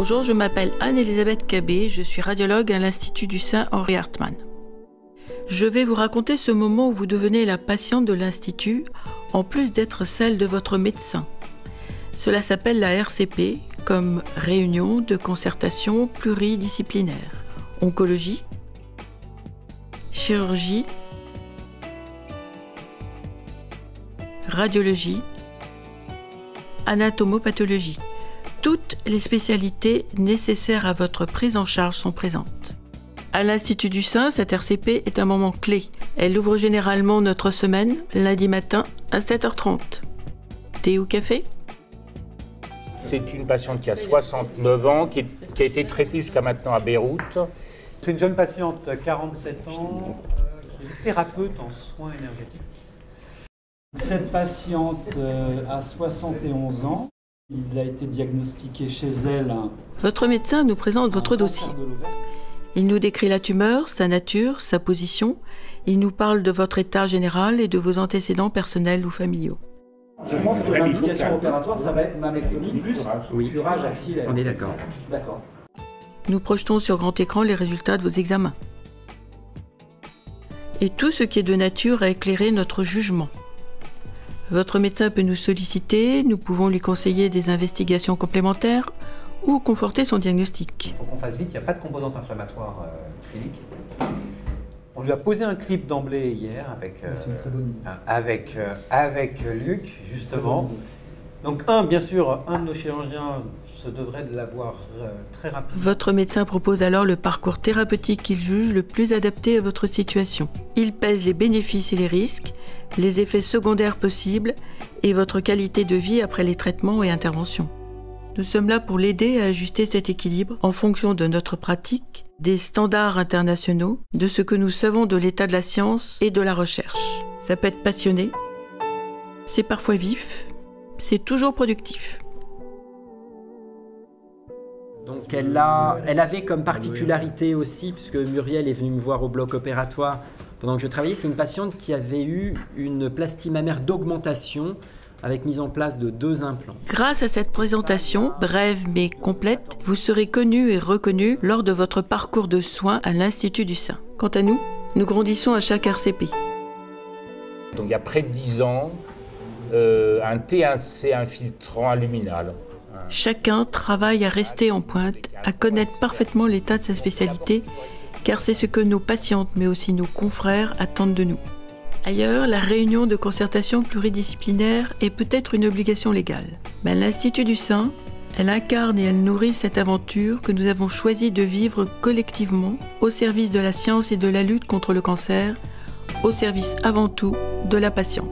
Bonjour, je m'appelle Anne-Elisabeth Cabé, je suis radiologue à l'Institut du Sein Henri Hartmann. Je vais vous raconter ce moment où vous devenez la patiente de l'Institut, en plus d'être celle de votre médecin. Cela s'appelle la RCP, comme réunion de concertation pluridisciplinaire. Oncologie, chirurgie, radiologie, anatomopathologie. Toutes les spécialités nécessaires à votre prise en charge sont présentes. À l'Institut du Sein, cette RCP est un moment clé. Elle ouvre généralement notre semaine, lundi matin à 7h30. Thé ou café? C'est une patiente qui a 69 ans, qui a été traitée jusqu'à maintenant à Beyrouth. C'est une jeune patiente, 47 ans, qui est thérapeute en soins énergétiques. Cette patiente a 71 ans. Il a été diagnostiqué chez elle. Votre médecin nous présente votre dossier. Il nous décrit la tumeur, sa nature, sa position. Il nous parle de votre état général et de vos antécédents personnels ou familiaux. Je pense que l'indication opératoire, ça va être mammectomie plus curage axillaire. On est d'accord. D'accord. Nous projetons sur grand écran les résultats de vos examens. Et tout ce qui est de nature à éclairer notre jugement. Votre médecin peut nous solliciter, nous pouvons lui conseiller des investigations complémentaires ou conforter son diagnostic. Il faut qu'on fasse vite, il n'y a pas de composante inflammatoire clinique. On lui a posé un clip d'emblée hier avec Luc, justement. Donc bien sûr, un de nos chirurgiens se devrait de l'avoir très rapidement. Votre médecin propose alors le parcours thérapeutique qu'il juge le plus adapté à votre situation. Il pèse les bénéfices et les risques, les effets secondaires possibles et votre qualité de vie après les traitements et interventions. Nous sommes là pour l'aider à ajuster cet équilibre en fonction de notre pratique, des standards internationaux, de ce que nous savons de l'état de la science et de la recherche. Ça peut être passionné, c'est parfois vif, c'est toujours productif. Donc elle avait comme particularité aussi, puisque Muriel est venue me voir au bloc opératoire pendant que je travaillais, c'est une patiente qui avait eu une plastie mammaire d'augmentation avec mise en place de 2 implants. Grâce à cette présentation, brève mais complète, vous serez connu et reconnu lors de votre parcours de soins à l'Institut du Sein. Quant à nous, nous grandissons à chaque RCP. Donc il y a près de 10 ans, un T1C infiltrant luminal. Chacun travaille à rester en pointe, à connaître parfaitement l'état de sa spécialité, car c'est ce que nos patientes, mais aussi nos confrères, attendent de nous. Ailleurs, la réunion de concertation pluridisciplinaire est peut-être une obligation légale. Mais à l'Institut du Sein, elle incarne et elle nourrit cette aventure que nous avons choisi de vivre collectivement au service de la science et de la lutte contre le cancer, au service avant tout de la patiente.